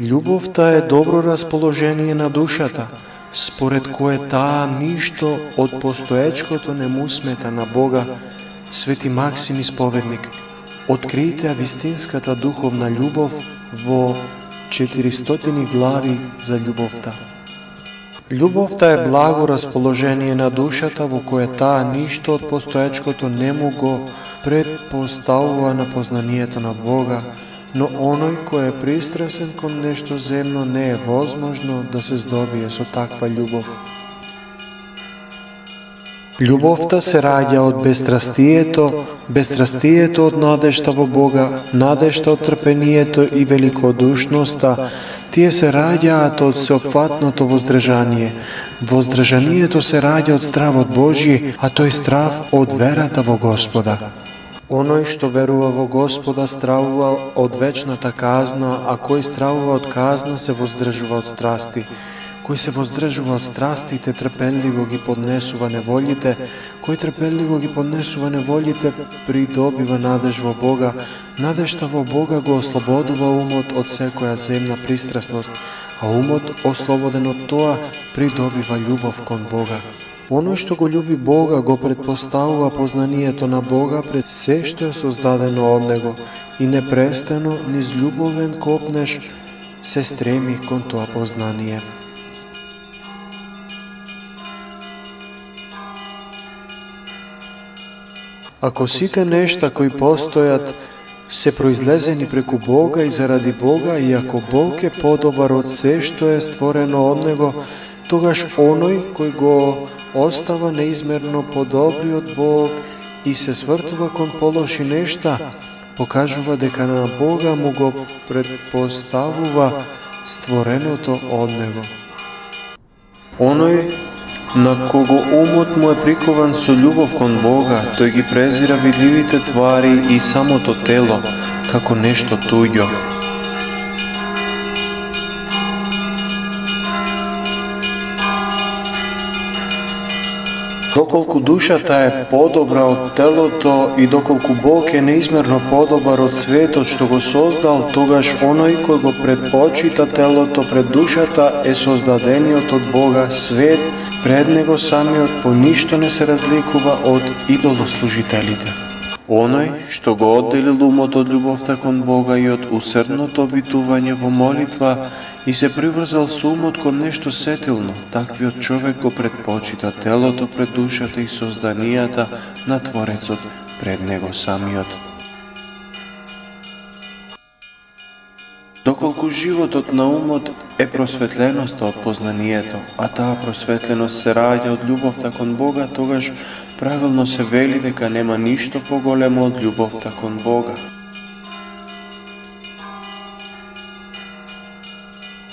Љубовта е добро расположение на душата, според кое таа ништо од постоечкото не му смета на Бога. Свети Максим Исповедник откриите вистинската духовна љубов во 400 глави за љубовта. Љубовта е благо расположение на душата во кое таа ништо од постоечкото не му го предпоставува на познанието на Бога, но оној кој е пристрасен кон нешто земно не е возможно да се здобие со таква љубов. Љубовта се раѓа од бестрастието, бестрастието од надежта во Бога, надежта од трпението и великодушноста. Тие се раѓаат од сеопфатното воздржание. Воздржанието се раѓа од стравот Божји, а тој страв од верата во Господа. Оној што верува во Господа стравува од вечната казна, а кој стравува од казна се воздржува од страсти. Кој се воздржува од страстите, трпеливо ги поднесува неволите, кој трпеливо ги поднесува неволите, придобива надеж во Бога. Надежта во Бога го ослободува умот од секоја земна пристрасност, а умот, ослободен од тоа, придобива љубов кон Бога. Оној што го љуби Бога го предпоставува познанието на Бога пред се што е создадено од Него и непрестано низ љубовен копнеш се стреми кон тоа познание. Ако сите нешта кои постојат се произлезени преку Бога и заради Бога, и ако Бог е подобар од се што е створено од Него, тогаш оној кој го остава неизмерно подобри од Бог и се свртува кон полоши нешта, покажува дека на Бога му го предпоставува створеното од Него. Оној на кого умот му е прикован со љубов кон Бога, тој ги презира видливите твари и самото тело, како нешто туѓо. Доколку душата е подобра од телото и доколку Бог е неизмерно подобар од светот што го создал, тогаш оној кој го предпочита телото пред душата е создадениот од Бога свет, пред него самиот по ништо не се разликува од идолослужителите. Оној што го одделил умот од љубовта кон Бога и од усердното обитување во молитва и се приврзал со умот кон нешто сетилно, таквиот човек го предпочита телото пред душата и созданијата на Творецот пред него самиот. Доколку животот на умот е просветленоста од познанието, а таа просветленост се раѓа од љубовта кон Бога, тогаш правилно се вели дека нема ништо поголемо од љубовта кон Бога.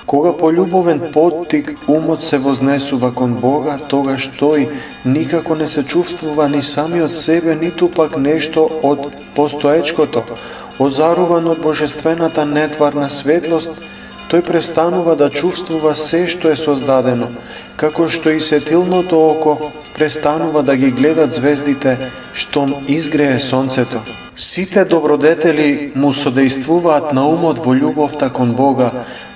Кога по љубовен поттик умот се вознесува кон Бога, тогаш тој никако не се чувствува ни самиот себе, ниту пак нешто од постоечкото. Озаруван од божествената нетварна светлост, тој престанува да чувствува се што е создадено, како што и сетилното око престанува да ги гледат звездите штом изгрее сонцето. Сите добродетели му содействуваат на умот во љубовта кон Бога,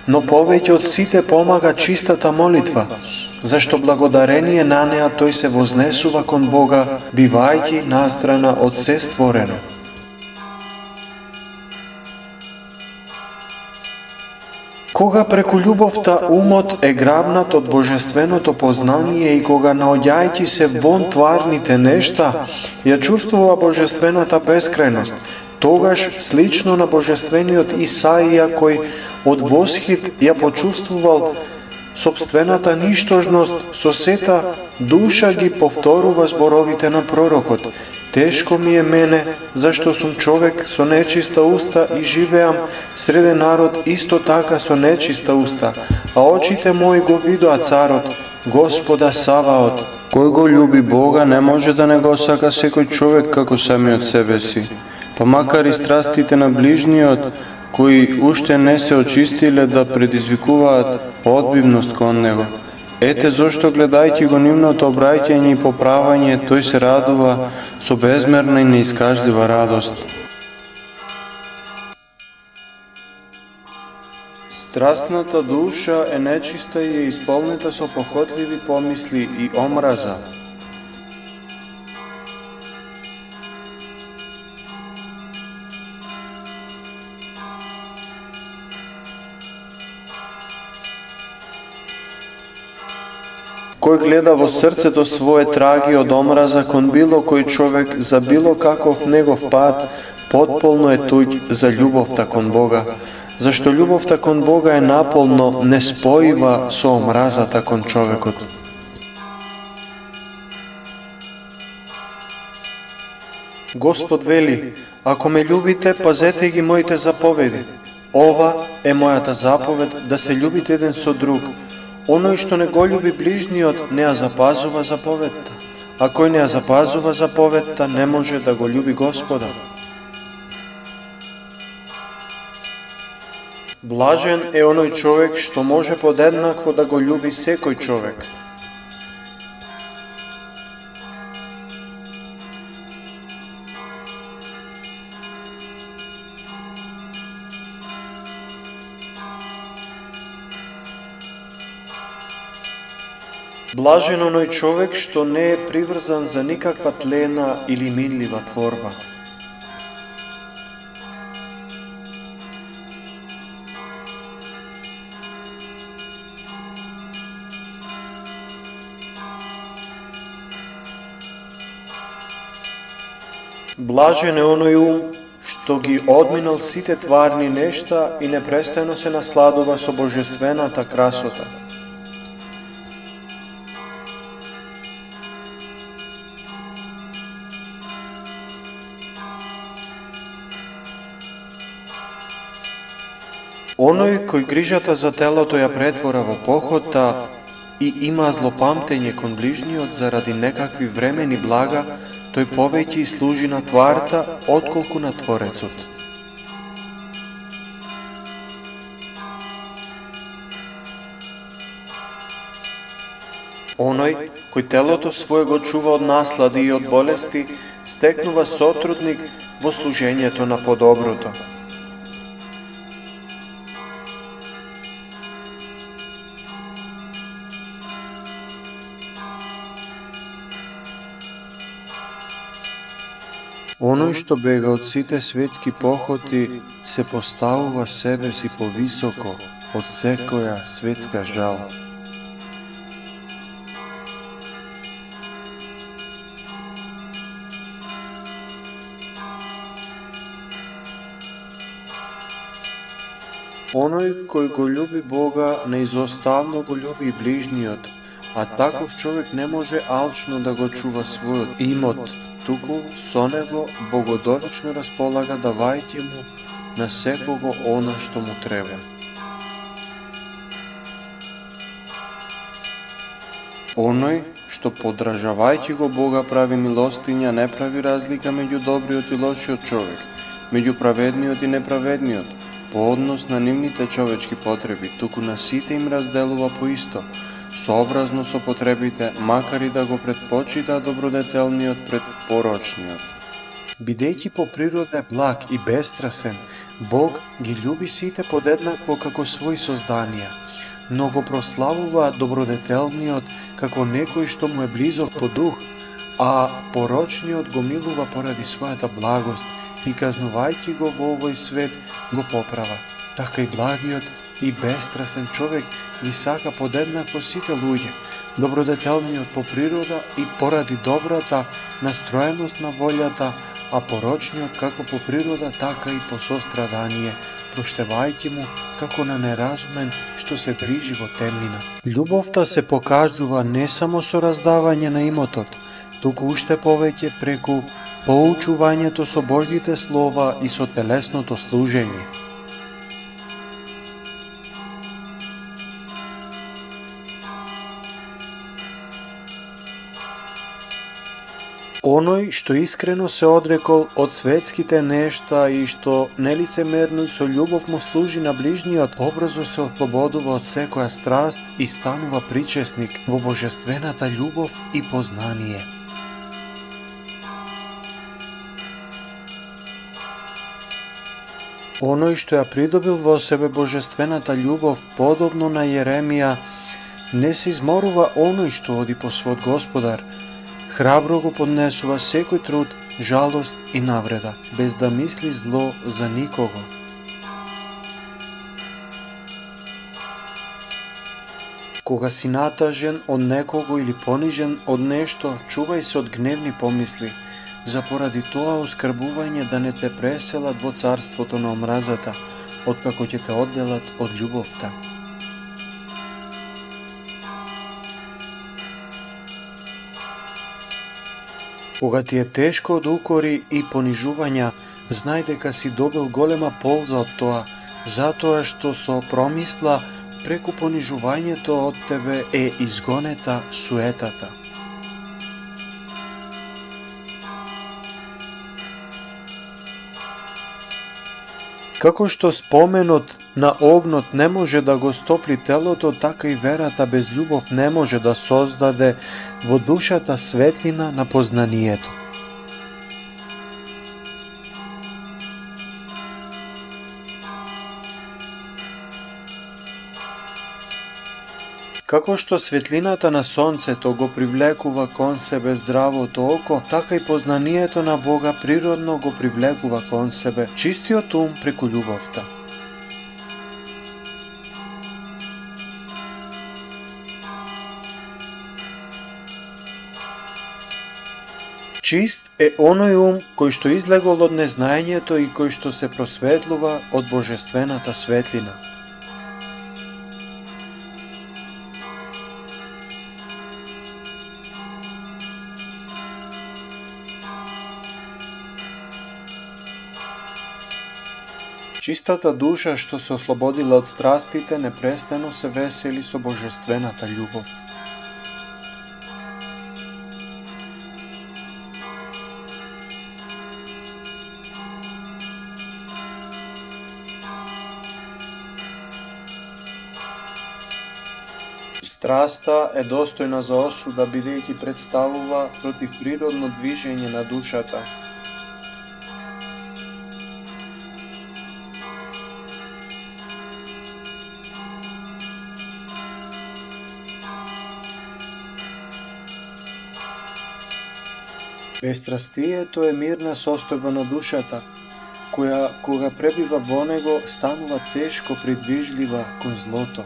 но повеќе од сите помага чистата молитва, зашто благодарение на неа тој се вознесува кон Бога, бивајќи настрана од се створено. Кога преку љубовта умот е грабнат од божественото познание и кога наоѓајќи се вон тварните нешта, ја чувствува божествената бескрајност, тогаш слично на божествениот Исаија кој од восхит ја почувствувал собствената ништожност, со сета душа ги повторува зборовите на пророкот. Тешко ми е мене, зашто сум човек со нечиста уста и живеам среде народ исто така со нечиста уста, а очите мои го видоа царот, Господа Саваот. Кој го љуби Бога не може да не го сака секој човек како самиот себе си. Па макар и страстите на ближниот, кои уште не се очистиле да предизвикуваат одбивност кон него. Ете зошто гледајќи го нивното обраќање и поправање, тој се радува со безмерна и неискажлива радост. Страстната душа е нечиста и е исполнета со похотливи помисли и омраза. Кој гледа во срцето свое траги од омраза кон било кој човек за било каков негов пат, потполно е туѓ за љубовта кон Бога, зашто љубовта кон Бога е наполно неспојива со омразата кон човекот. Господ вели: ако ме љубите, пазете ги моите заповеди. Ова е мојата заповед, да се љубите еден со друг. Оној што не го љуби ближниот, не ја запазува заповедта. А кој не ја запазува заповедта, не може да го љуби Господа. Блажен е оној човек што може подеднакво да го љуби секој човек. Блажен оној човек што не е приврзан за никаква тлена или минлива творба. Блажен е оној ум што ги одминал сите тварни нешта и непрестано се насладува со божествената красота. Оној кој грижата за телото ја претвора во похота и има злопамтење кон ближниот заради некакви времени блага, тој повеќе и служи на тварта отколку на Творецот. Оној кој телото свое го чува од наслади и од болести, стекнува сотрудник во служењето на подоброто. Оној што бега од сите светски похоти се поставува себе си повисоко од секоја светска жал. Оној кој го љуби Бога, неизоставно го љуби и ближниот, а таков човек не може алчно да го чува својот имот, туку со него богодолично располага давајќи му на секого она што му треба. Оној што подражавајќи го Бога прави милостиња, не прави разлика меѓу добриот и лошиот човек, меѓу праведниот и неправедниот, по однос на нивните човечки потреби, туку на сите им разделува поисто, сообразно со потребите, макар и да го предпочита добродетелниот пред порочниот. Бидејќи по природа е благ и бестрасен, Бог ги љуби сите подеднакво како свои созданија, но го прославува добродетелниот како некој што му е близок по дух, а порочниот го милува поради својата благост и казнувајќи го во овој свет го поправа. Така и благиот и бестрасен човек ги сака подеднакво сите луѓе, добродетелниот по природа и поради добрата настроеност на волјата, а порочниот како по природа, така и по сострадание, проштевајќи му како на неразумен што се движи во темнина. Љубовта се покажува не само со раздавање на имотот, туку уште повеќе преку поучувањето со Божјите слова и со телесното служење. Оној што искрено се одрекол од светските нешта и што нелицемерно и со љубов му служи на ближниот, побрзо се ослободува од секоја страст и станува причесник во божествената љубов и познание. Оној што ја придобил во себе божествената љубов, подобно на Јеремија, не се изморува оној што оди по свод Господар. Храбро го поднесува секој труд, жалост и навреда, без да мисли зло за никого. Кога си натажен од некого или понижен од нешто, чувај се од гневни помисли, за поради тоа оскрбување да не те преселат во царството на омразата, откако ќе те одделат од љубовта. Кога ти е тешко од укори и понижувања, знај дека си добил голема полза од тоа, затоа што со промисла преку понижувањето од тебе е изгонета суетата. Како што споменот на огнот не може да го стопли телото, така и верата без љубов не може да создаде во душата светлина на познанието. Како што светлината на сонцето го привлекува кон себе здравото око, така и познанието на Бога природно го привлекува кон себе чистиот ум преку љубовта. Чист е оној ум кој што излегол од незнаењето и кој што се просветлува од божествената светлина. Чистата душа што се ослободила од страстите непрестано се весели со божествената љубов. Страста е достојна за осуда, бидејќи представува против природно движење на душата. Бестрастието е мирна состојба на душата, која кога пребива во него станува тешко придвижлива кон злото.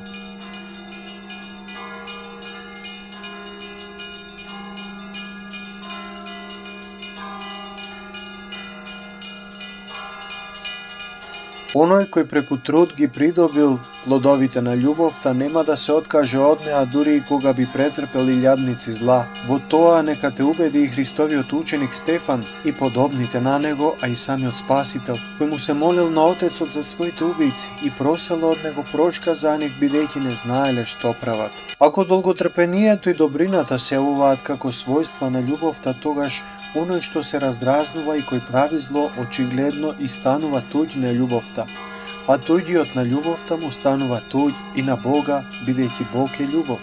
Оној кој преку труд ги придобил плодовите на љубовта нема да се откаже од неа дури и кога би претрпел илјадници зла. Во тоа нека те убеди и Христовиот ученик Стефан и подобните на него, а и самиот Спасител, кој му се молил на Отецот за своите убијци и просел од него прошка за нив, бидејќи не знаеле што прават. Ако долготрпението и добрината се јавуваат како својства на љубовта, тогаш оној што се раздразнува и кој прави зло очигледно и станува туѓ на љубовта, а туѓиот на љубовта му станува туѓ и на Бога, бидејќи Бог е љубов.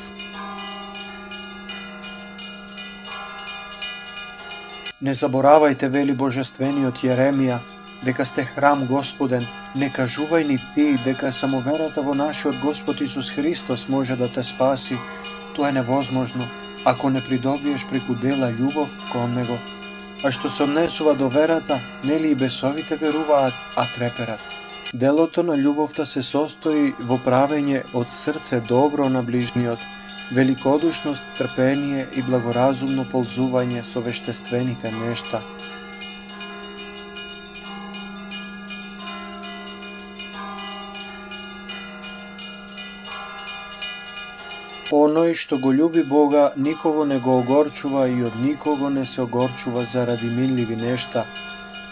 Не заборавајте, вели божествениот Јеремија, дека сте храм Господен, не кажувај ни ти дека само верата во нашиот Господ Исус Христос може да те спаси. Тоа е невозможно, ако не придобиеш преку дела љубов кон Него. А што се однесува до верата, нели и бесовите веруваат, а треперат. Делото на љубовта се состои во правење од срце добро на ближниот, великодушност, трпение и благоразумно ползување со вештествените нешта. Оној што го љуби Бога никого не го огорчува и од никого не се огорчува заради минливи нешта.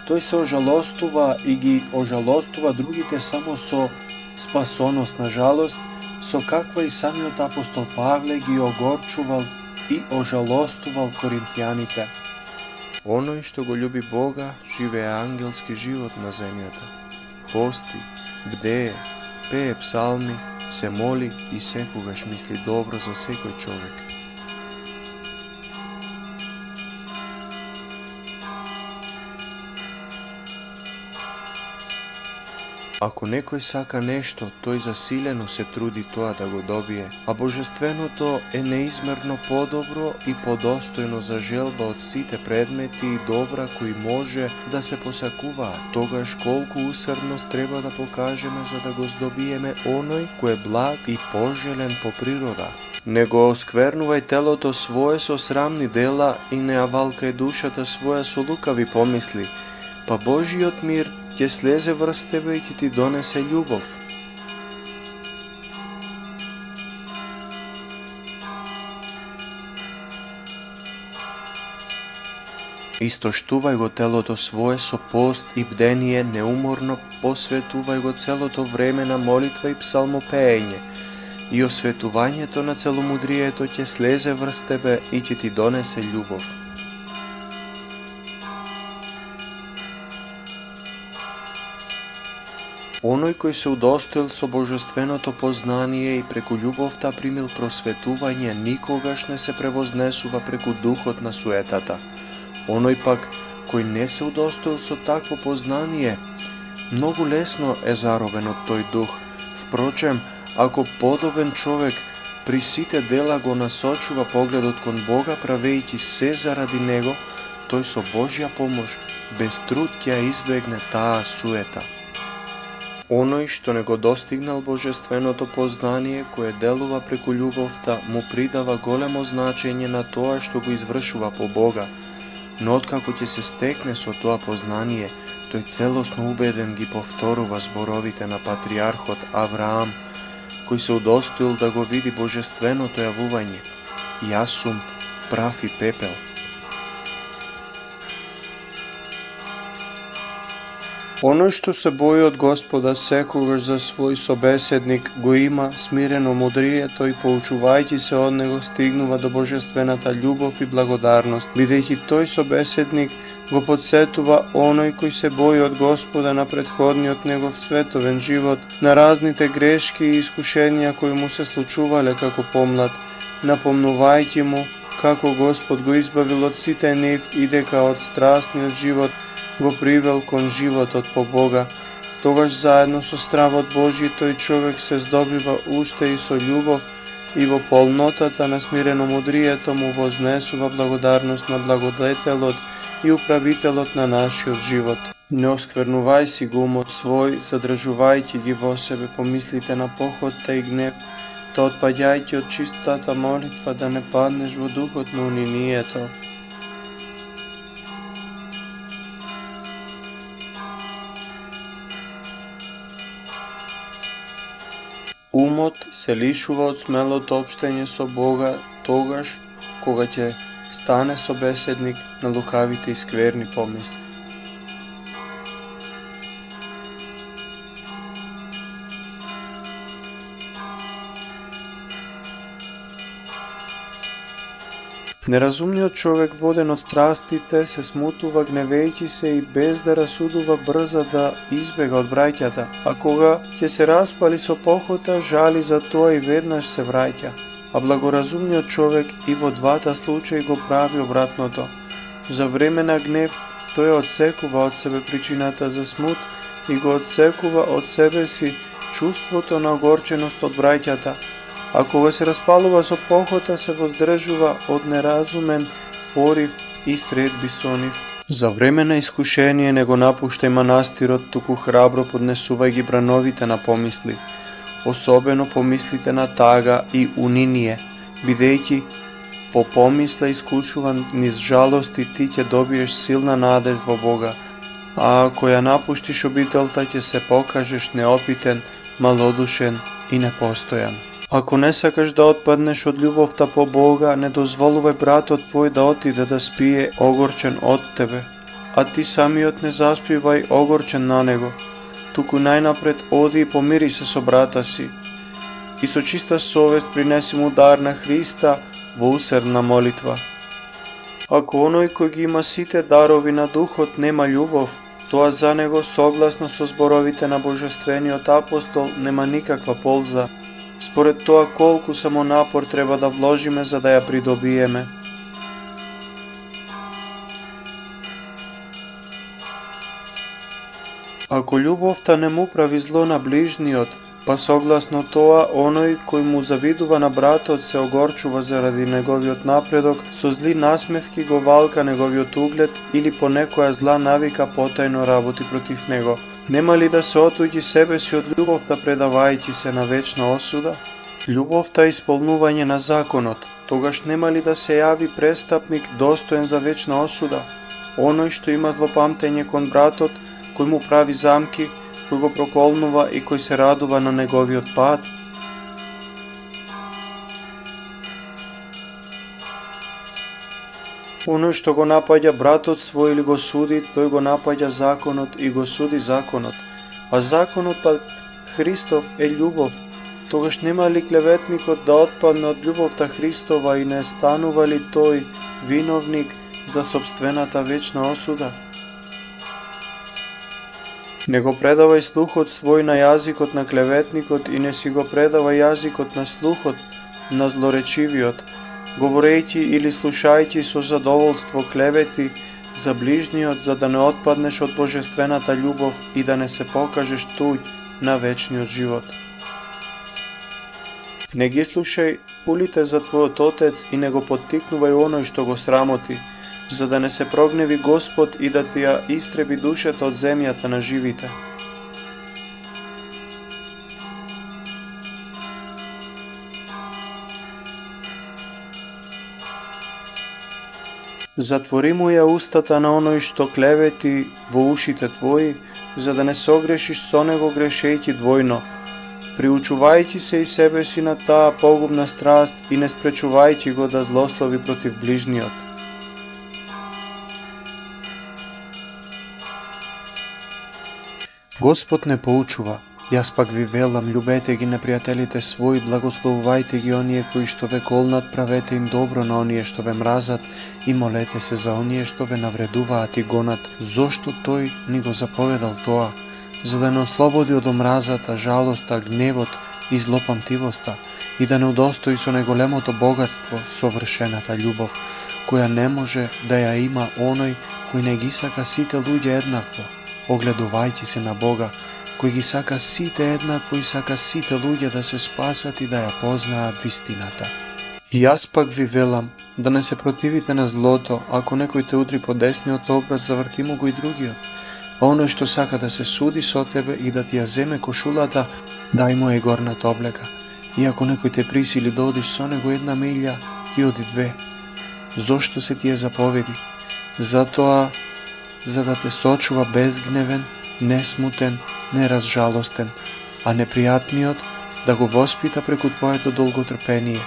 Тој се ожалостува и ги ожалостува другите само со спасоносна жалост, со каква и самиот апостол Павле ги огорчувал и ожалостувал коринтијаните. Оној што го љуби Бога живее ангелски живот на земјата. Пости, бдее, пее псалми, се моли и секогаш мисли добро за секој човек. Ако некој сака нешто, тој засилено се труди тоа да го добие, а божественото е неизмерно подобро и подостојно за желба од сите предмети и добра кои може да се посакуваат. Тогаш колку усрдност треба да покажеме за да го здобиеме оној кој е благ и пожелен по природа. Не го осквернувај телото свое со срамни дела и не авалкај душата своја со лукави помисли, па Божиот мир ќе слезе врз тебе и ќе ти донесе љубов. Истоштувај го телото свое со пост и бдение, неуморно посветувај го целото време на молитва и псалмопеење, и осветувањето на целомудрието ќе слезе врз тебе и ќе ти донесе љубов. Оној кој се удостоил со божественото познание и преку љубовта примил просветување, никогаш не се превознесува преку духот на суетата. Оној пак кој не се удостоил со такво познание, многу лесно е заробен од тој дух. Впрочем, ако подобен човек при сите дела го насочува погледот кон Бога, правејќи се заради Него, тој со Божја помош без труд ќе избегне таа суета. Оној што не го достигнал божественото познание, кое делува преку љубовта, му придава големо значење на тоа што го извршува по Бога, но откако ќе се стекне со тоа познание, тој целосно убеден ги повторува зборовите на патриархот Авраам, кој се удостоил да го види божественото јавување: јас сум прав и пепел. Оној што се бои од Господа секогаш за свој собеседник го има смирено мудрието и поучувајќи се од него стигнува до божествената љубов и благодарност, бидејќи тој собеседник го подсетува оној кој се бои од Господа на претходниот негов световен живот, на разните грешки и искушенија кои му се случувале како помлад, напомнувајќи му како Господ го избавил од сите нив и дека од страстниот живот го привел кон животот по Бога. Тогаш заедно со стравот Божи тој човек се здобива уште и со љубов и во полнотата на смирено мудрието му вознесува благодарност на благодетелот и управителот на нашиот живот. Не осквернувај си го умот свој, задржувајќи ги во себе помислите на похотта и гнев, то отпаѓајќи од чистата молитва да не паднеш во духот на унинието. Умот се лишува од смелото општење со Бога тогаш кога ќе стане собеседник на лукавите и скверни помисли. Неразумниот човек, воден од страстите, се смутува гневејќи се и без да расудува брза да избега од браќата, а кога ќе се распали со похота, жали за тоа и веднаш се враќа. А благоразумниот човек и во двата случаи го прави обратното. За време на гнев тој одсекува од себе причината за смут и го одсекува од себе си чувството на огорченост од браќата, а кога се распалува со похота, се воздржува од неразумен порив и средби со нив. За време на искушение не го напуштај манастирот, туку храбро поднесувај ги брановите на помисли, особено помислите на тага и униние, бидејќи по помисла искушуван низ жалости ти ќе добиеш силна надеж во Бога, а ако ја напуштиш обителта ќе се покажеш неопитен, малодушен и непостојан. Ако не сакаш да отпаднеш од љубовта по Бога, не дозволувај братот твој да отиде да спие огорчен од тебе, а ти самиот не заспивај огорчен на него, туку најнапред оди и помири се со брата си и со чиста совест принеси му дар на Христа во усердна молитва. Ако оној кој ги има сите дарови на духот нема љубов, тоа за него согласно со зборовите на божествениот апостол нема никаква полза, според тоа колку само напор треба да вложиме за да ја придобиеме. Ако љубовта не му прави зло на ближниот, па согласно тоа, оној кој му завидува на братот се огорчува заради неговиот напредок, со зли насмевки го валка неговиот углед или по некоја зла навика потајно работи против него. Нема ли да се отуѓи себе си од љубовта предавајќи се на вечна осуда? Љубовта е исполнување на законот, тогаш нема ли да се јави престапник достоен за вечна осуда? Оној што има злопамтење кон братот, кој му прави замки, кој го проколнува и кој се радува на неговиот пат? Оној што го напаѓа братот свој или го суди, тој го напаѓа законот и го суди законот. А законот пак Христов е љубов. Тогаш нема ли клеветникот да отпадне од љубовта Христова и не станува ли тој виновник за сопствената вечна осуда? Не го предавај слухот свој на јазикот на клеветникот и не си го предавај јазикот на слухот на злоречивиот, говорејќи или слушајќи со задоволство клевети за ближниот, за да не отпаднеш од божествената љубов и да не се покажеш туѓ на вечниот живот. Не ги слушај улите за твојот отец и не го поттикнувај оној што го срамоти, за да не се прогневи Господ и да ти ја истреби душата од земјата на живите. Затвори му ја устата на оној што клевети во ушите твои, за да не согрешиш со него грешејќи двојно, приучувајќи се и себе си на таа погубна страст и не спречувајќи го да злослови против ближниот. Господ не поучува, јас пак ви велам, љубете ги непријателите своји, благословувајте ги оние кои што ве колнат, правете им добро на оние што ве мразат и молете се за оние што ве навредуваат и гонат, зошто тој ни го заповедал тоа, за да не ослободи од омразата, жалоста, гневот и злопамтивоста и да не удостои со најголемото богатство, совршената љубов, која не може да ја има оној кој не ги сака сите луѓе еднакво, огледувајќи се на Бога, кој ги сака сите еднакво и сака сите луѓе да се спасат и да ја познаат вистината. И јас пак ви велам, да не се противите на злото, ако некој те удри по десниот образ, заврти му го и другиот. А оној што сака да се суди со тебе и да ти ја земе кошулата, дај му е горната облека. И ако некој те присили да одиш со него 1 милја, ти оди 2. Зошто се ти е заповеди? Затоа, за да те сочува безгневен, несмутен, неразжалостен, а непријатниот да го воспита преку твоето долготрпение,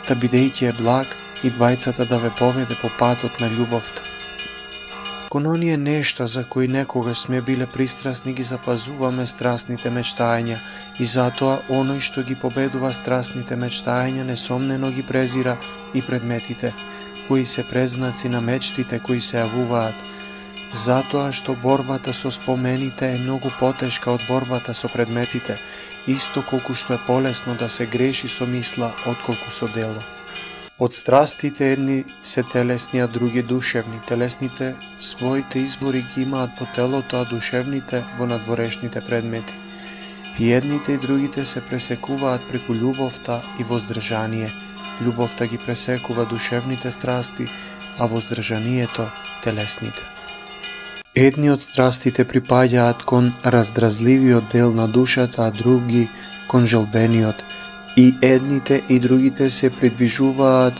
да бидејќи е благ и двајцата да ве поведе по патот на љубовта. Кон оние нешта за кои некогаш сме биле пристрасни ги запазуваме страстните мечтања и затоа оној што ги победува страстните мечтања несомнено ги презира и предметите, кои се предзнаци на мечтите кои се јавуваат, затоа што борбата со спомените е многу потешка од борбата со предметите, исто колку што е полесно да се греши со мисла отколку со дело. Од страстите едни се телесни, а други душевни. Телесните своите извори ги имаат во телото, а душевните во надворешните предмети. И едните и другите се пресекуваат преку љубовта и воздржание. Љубовта ги пресекува душевните страсти, а воздржанието телесните. Едни од страстите припаѓаат кон раздразливиот дел на душата, а други кон желбениот. И едните и другите се придвижуваат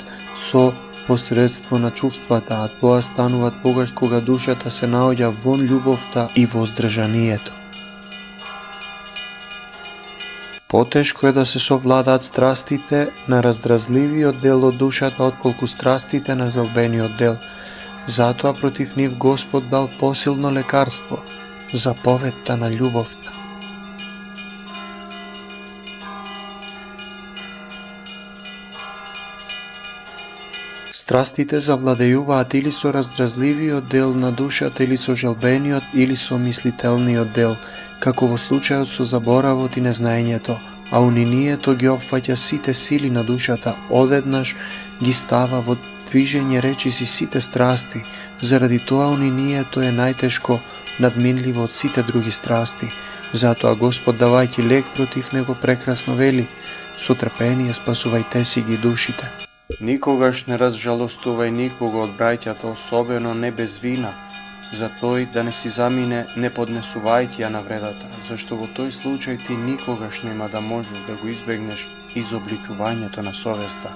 со посредство на чувствата, а тоа стануваат тогаш кога душата се наоѓа вон љубовта и воздржанието. Потешко е да се совладаат страстите на раздразливиот дел од душата отколку страстите на желбениот дел. Затоа против нив Господ дал посилно лекарство, заповедта на љубовта. Страстите завладејуваат или со раздразливиот дел на душата, или со желбениот, или со мислителниот дел, како во случајот со заборавот и незнаењето, а унинието ги опфаќа сите сили на душата, одеднаш ги става во движење речиси сите страсти, заради тоа унинието е најтешко надминливо од сите други страсти. Затоа Господ, давајќи лек против него, прекрасно вели: со трпение спасувајте си ги душите. Никогаш не разжалостувај никого од браќата, особено не без вина, за тој да не си замине не поднесувајќи ја навредата, зашто во тој случај ти никогаш нема да можеш да го избегнеш изобликувањето на совеста,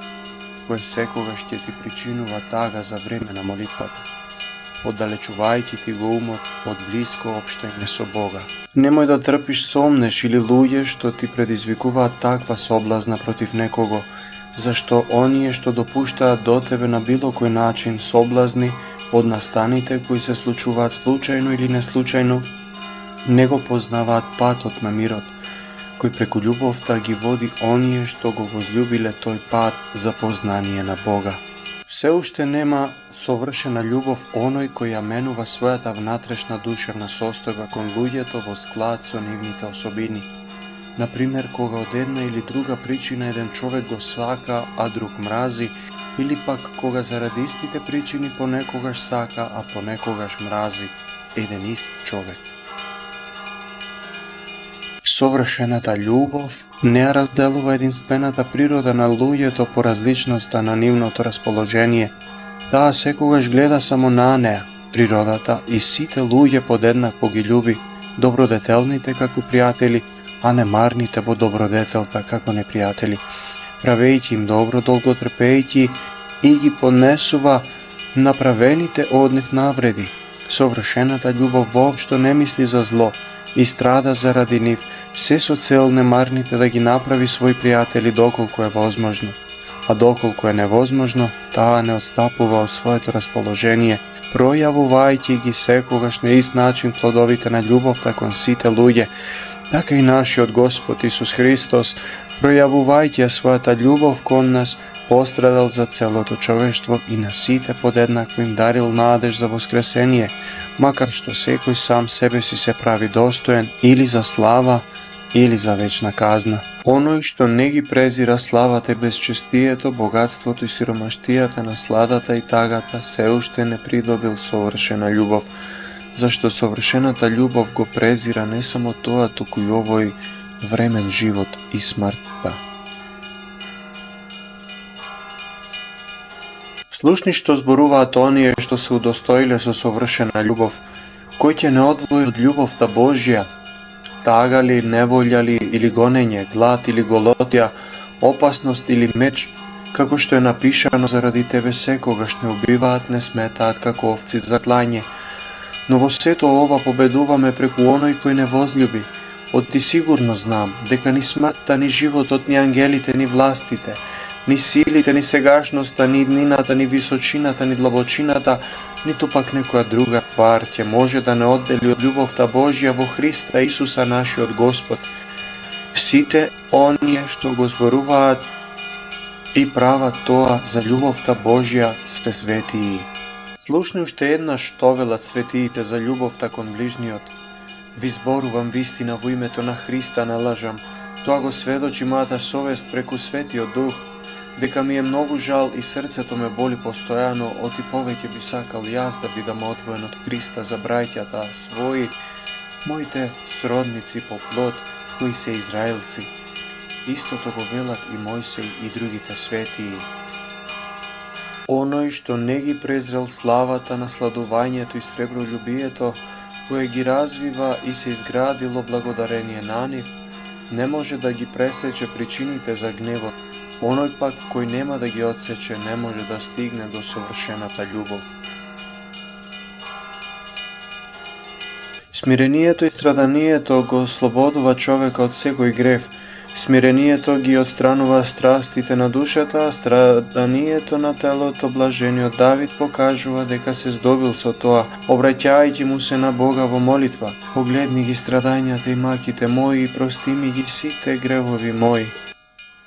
кое секогаш ќе ти причинува тага за време на молитвата, оддалечувајќи ти го умот од блиско општење со Бога. Немој да трпиш сомнеш или луѓе што ти предизвикуваат таква соблазна против некого, зашто оние што допуштаат до тебе на било кој начин соблазни од настаните кои се случуваат случајно или неслучајно, не го познаваат патот на мирот, кој преку љубовта ги води оние што го возлюбиле тој пат за познание на Бога. Се уште нема совршена љубов оној кој ја менува својата внатрешна душевна состојба кон луѓето во склад со нивните особини. Например, кога од една или друга причина еден човек го сака, а друг мрази, или пак кога заради истите причини понекогаш сака, а понекогаш мрази еден ист човек. Совршената љубов не ја разделува единствената природа на луѓето по различноста на нивното расположение. Таа секогаш гледа само на неа, природата, и сите луѓе подеднакво ги љуби, добродетелните како пријатели, а немарните во добродетелта како непријатели, правејќи им добро, долго трпејќи и ги поднесува направените од нив навреди. Совршената љубов воопшто не мисли за зло и страда заради нив, се со цел немарните да ги направи своји пријатели доколку е возможно. А доколку е невозможно, таа не отстапува од своето расположение, пројавувајќи ги секогаш на ист начин плодовите на љубовта кон сите луѓе, така и нашиот Господ Исус Христос, пројавувајќи ја својата љубов кон нас, пострадал за целото човештво и на сите подеднакво им дарил надеж за воскресение, макар што секој сам себе си се прави достоен или за слава, или за вечна казна. Оној што не ги презира славата и безчестието, богатството и сиромаштијата, насладата и тагата, се уште не придобил совршена љубов, зашто совршената љубов го презира не само тоа, туку и овој времен живот и смртта. Слушни што зборуваат оние што се удостоиле со совршена љубов, кој ќе не одвои од љубовта Божја, тага ли, неволја ли, или гонење, глад или голотја, опасност или меч, како што е напишано: заради тебе секогаш не убиваат, не сметаат како овци за клање. Но во сето ова победуваме преку оној кој не возлюби. Од ти сигурно знам дека ни смртта, ни животот, ни ангелите, ни властите, ни силите, ни сегашноста, ни иднината, ни височината, ни длабочината, ниту пак некоја друга твар ќе може да не оддели од љубовта Божја во Христа Исуса нашиот Господ. Сите оние што го зборуваат и прават тоа за љубовта Божја се светии. Слушни уште еднаш што велат светиите за љубовта кон ближниот. Ви зборувам вистина во името на Христа, не лажам. Тоа го сведочи мојата совест преку Светиот Дух, дека ми е многу жал и срцето ме боли постојано, оти повеќе би сакал јас да бидам одвоен од Христа за браќата своји, моите сродници по плод, кои се израелци. Истото го велат и Мојсей и другите светии. Оној што не ги презрел славата, насладувањето и сребролюбието, кое ги развива и се изградило благодарение на нив, не може да ги пресече причините за гневот. Оној пак кој нема да ги отсече, не може да стигне до совршената љубов. Смирението и страданието го ослободува човека од секој грев. Смирението ги отстранува страстите на душата, а страданието на телото. Блажениот Давид покажува дека се здобил со тоа, обраќајќи му се на Бога во молитва. Погледни ги страдањата и маките мои и прости ми ги сите гревови мои.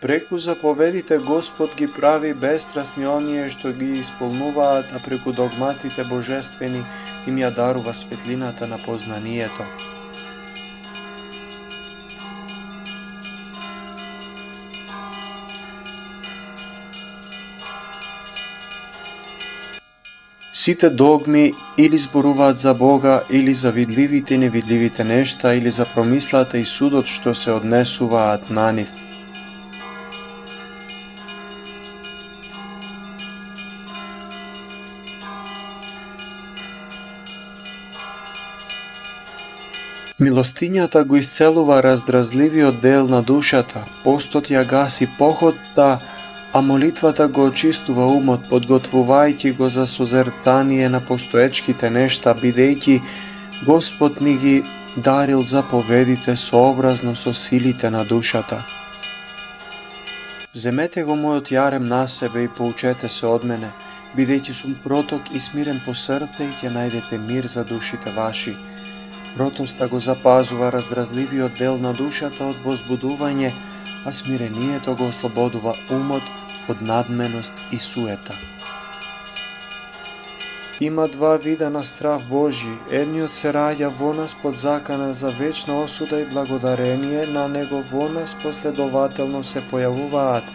Преку заповедите Господ ги прави бестрасни оние што ги исполнуваат, а преку догматите божествени им ја дарува светлината на познанието. Сите догми или зборуваат за Бога, или за видливите и невидливите нешта, или за промислата и судот што се однесуваат на нив. Милостињата го исцелува раздразливиот дел на душата, постот ја гаси похотта, а молитвата го очистува умот, подготвувајќи го за созерцание на постоечките нешта, бидејќи Господ ни ги дарил заповедите сообразно со силите на душата. Земете го мојот јарем на себе и поучете се од мене, бидејќи сум кроток и смирен по срце и ќе најдете мир за душите ваши. Кротоста го запазува раздразливиот дел на душата од возбудување, а смирението го ослободува умот од надменост и суета. Има два вида на страв Божји. Едниот се раѓа во нас под закана за вечна осуда и благодарение на него во нас последователно се појавуваат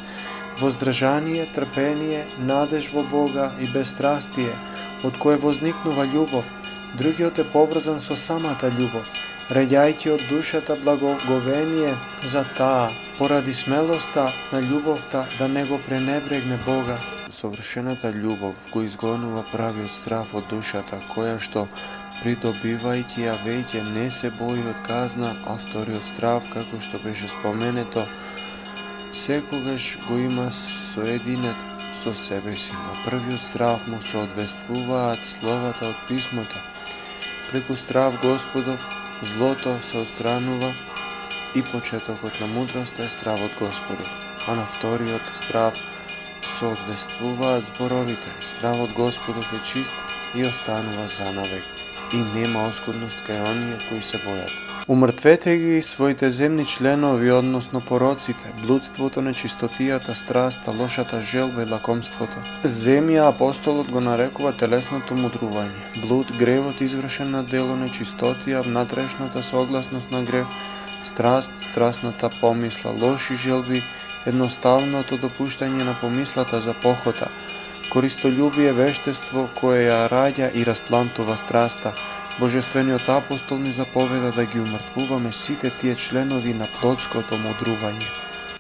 воздржание, трпение, надеж во Бога и бестрастие, од кое возникнува љубов. Другиот е поврзан со самата љубов, раѓајќи од душата благоговение за таа, поради смелоста на љубовта да не го пренебрегне Бога. Совршената љубов го изгонува правиот страв од душата, која што придобивајќи ја веќе не се бои од казна, а вториот страв, како што беше споменето, секогаш го има соединет со себе си. На првиот страв му соодветствуваат словата од писмото. Преку страв Господов злото се отстранува и почетокот на мудроста е стравот Господов, а на вториот страв соодветствуваат зборовите. Стравот Господов е чист и останува занавек и нема оскудност кај оние кои се бојат. Умртвете ги своите земни членови, односно пороците, блудството, нечистотијата, страста, лошата желба и лакомството. Земја апостолот го нарекува телесното мудрување, блуд, гревот извршен на дело, нечистотија, внатрешната согласност на грев, страст, страстната помисла, лоши желби, едноставното допуштање на помислата за похота, користолюбие, вештество кое ја раѓа и расплантува страста. Божествениот апостол ни заповеда да ги умртвуваме сите тие членови на плотското мудрување.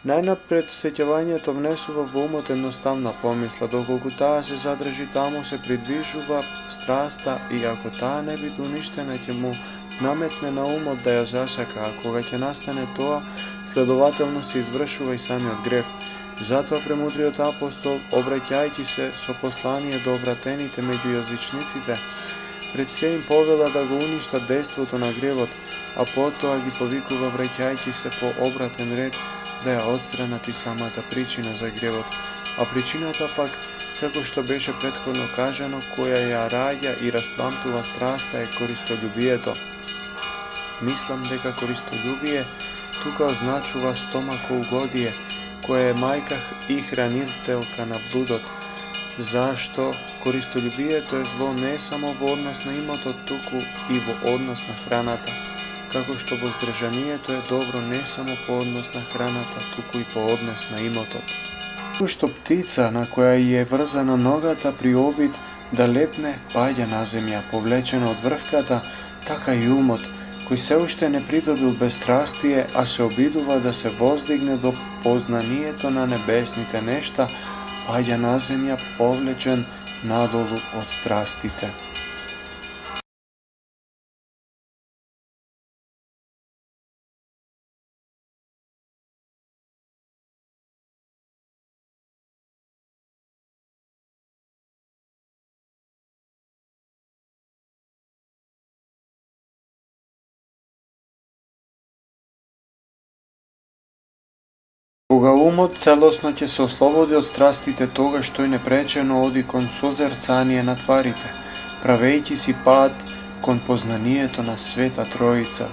Најнапред сеќавањето внесува во умот едноставна помисла, доколку таа се задржи таму се придвижува страста и ако таа не биде уништена ќе му наметне на умот да ја засака, а кога ќе настане тоа, следователно се извршува и самиот грев. Затоа премудриот апостол, обраќајќи се со послание до обратените меѓу јазичниците, пред се им повела да го уништат дејството на гревот, а потоа ги повикува враќајќи се по обратен ред да ја отстранат и самата причина за гревот, а причината пак, како што беше претходно кажано, која ја раѓа и расплантува страста е користолюбието. Мислам дека користолюбие тука означува стомакоугодие, која е мајка и хранителка на блудот. Зашто користолюбието е зло не само во однос на имотот, туку и во однос на храната, како што воздржанието е добро не само по однос на храната, туку и по однос на имотот. Како што птица на која ја е врзана ногата при обид да летне паѓа на земја, повлечена од врвката, така и умот, кој се уште не придобил бестрастие, а се обидува да се воздигне до познанието на небесните нешта, паѓа на земја повлечен надолу од страстите. Кога умот целосно ќе се ослободи од страстите, тогаш тој непречено оди кон созерцание на тварите, правејќи си пат кон познанието на Света Троица.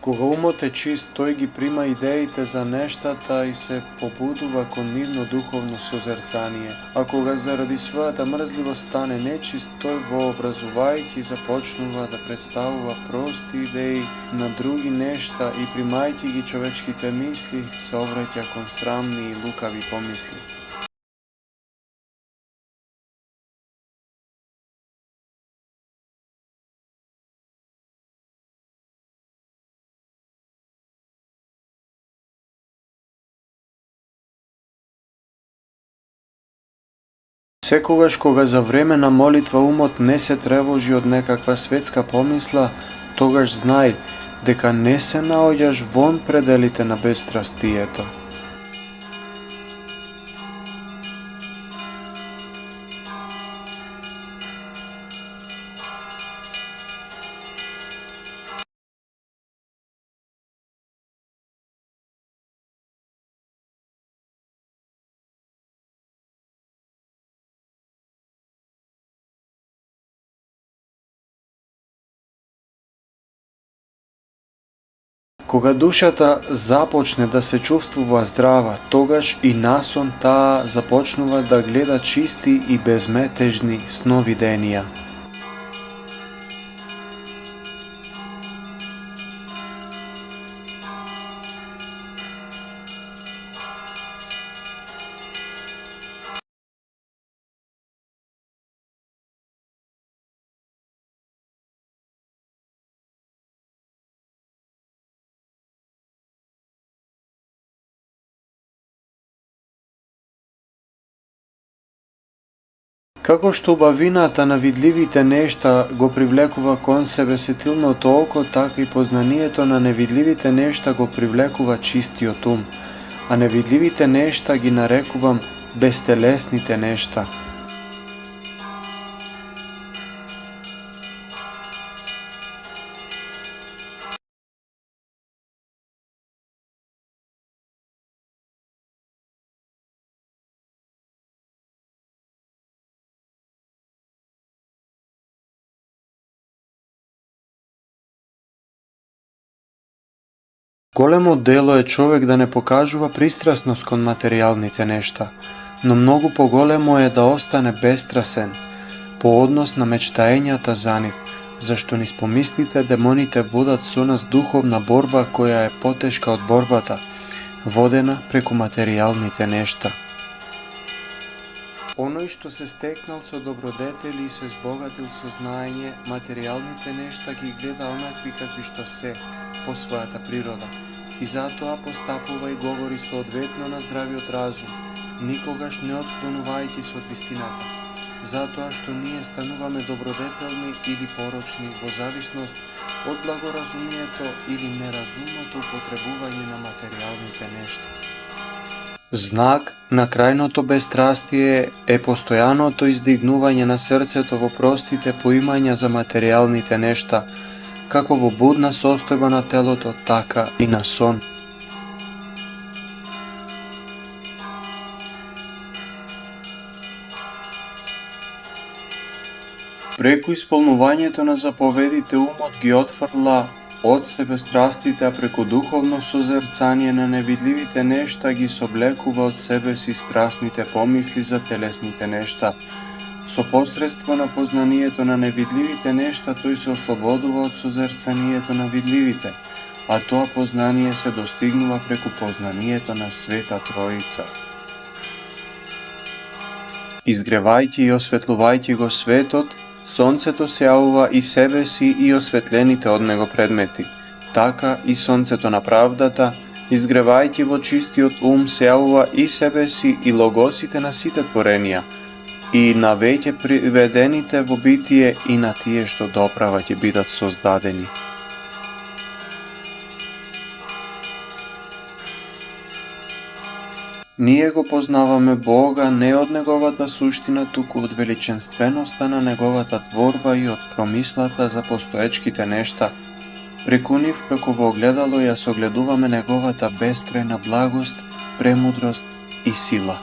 Кога умот е чист, тој ги прима идеите за нештата и се побудува кон нивно духовно созерцание. А кога заради својата мрзливост стане нечист, тој вообразувајќи започнува да представува прости идеи на други нешта и примајќи ги човечките мисли, се обраќа кон срамни и лукави помисли. Секогаш кога за време на молитва умот не се тревожи од некаква светска помисла, тогаш знај дека не се наоѓаш вон пределите на бестрастието. Кога душата започне да се чувствува здрава, тогаш и насон таа започнува да гледа чисти и безметежни сновиденија. Како што убавината на видливите нешта го привлекува кон себе сетилното око, така и познанието на невидливите нешта го привлекува чистиот ум, а невидливите нешта ги нарекувам бестелесните нешта. Големо дело е човек да не покажува пристрасност кон материјалните нешта, но многу поголемо е да остане бестрасен по однос на мечтаењата за нив, зашто низ помислите демоните водат со нас духовна борба која е потешка од борбата, водена преку материјалните нешта. Оној што се стекнал со добродетели и се збогатил со знаење, материјалните нешта ги гледа онакви какви што се, по својата природа, и затоа постапува и говори соодветно на здравиот разум, никогаш не отклонувајќи се од вистината, затоа што ние стануваме добродетелни или порочни во зависност од благоразумието или неразумното употребување на материјалните нешта. Знак на крајното бестрастие е постојаното издигнување на срцето во простите поимања за материјалните нешта, како во будна состојба на телото, така и на сон. Преку исполнувањето на заповедите умот ги отфрла од себе страстите, а преку духовно созерцание на невидливите нешта ги соблекува од себе си страстните помисли за телесните нешта. Со посредство на познанието на невидливите нешта, тој се ослободува од созерцанието на видливите, а тоа познание се достигнува преку познанието на Света Троица. Изгревајќи и осветлувајќи го светот, сонцето се јавува и себе си и осветлените од него предмети. Така и сонцето на правдата, изгревајќи во чистиот ум, се јавува и себе си и логосите на сите творенија, и на веќе приведените во битие и на тие што доправа ќе бидат создадени. Ние го познаваме Бога не од неговата суштина, туку од величенственоста на неговата творба и од промислата за постоечките нешта. Преку нив, како во огледало, ја согледуваме неговата бескрајна благост, премудрост и сила.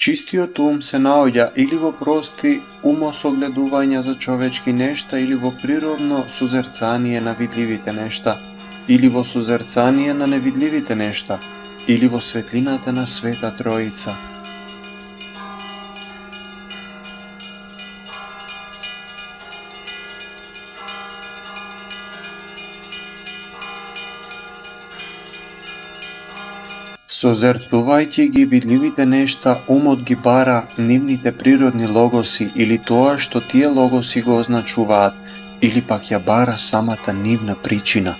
Чистиот ум се наоѓа или во прости умосогледувања за човечки нешта, или во природно сузерцание на видливите нешта, или во сузерцание на невидливите нешта, или во светлината на Света Троица. Созерцувајќи ги видливите нешта, умот ги бара нивните природни логоси или тоа што тие логоси го означуваат, или пак ја бара самата нивна причина.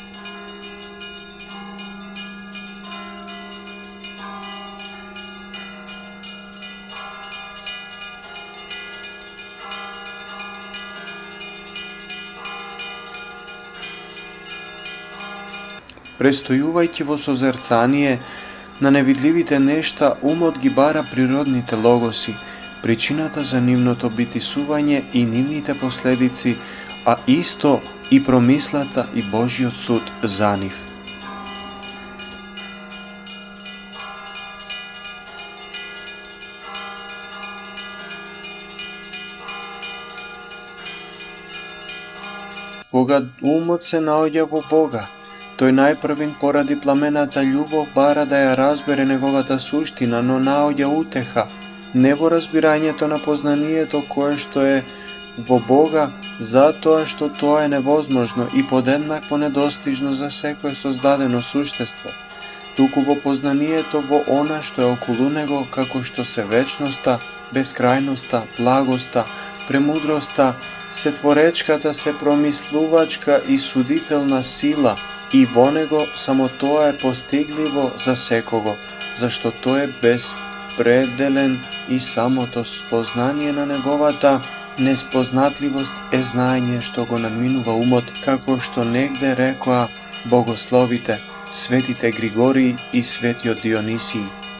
Престојувајќи во созерцание на невидливите нешта, умот ги бара природните логоси, причината за нивното битисување и нивните последици, а исто и промислата и Божиот суд за нив. Кога умот се наоѓа во Бога, тој најпрвин поради пламената љубов бара да ја разбере неговата суштина, но наоѓа утеха не во разбирањето на познанието кое што е во Бога, затоа што тоа е невозможно и подеднакво недостижно за секое создадено суштество, туку во познанието во она што е околу него, како што се вечноста, бескрајноста, благоста, премудроста, сетворечката, сепромислувачка и судителна сила, и во него само тоа е постигливо за секого, зашто тој е безпределен и самото спознание на неговата неспознатливост е знаење што го надминува умот, како што негде рекоа богословите, светите Григорий и светиот Дионисий.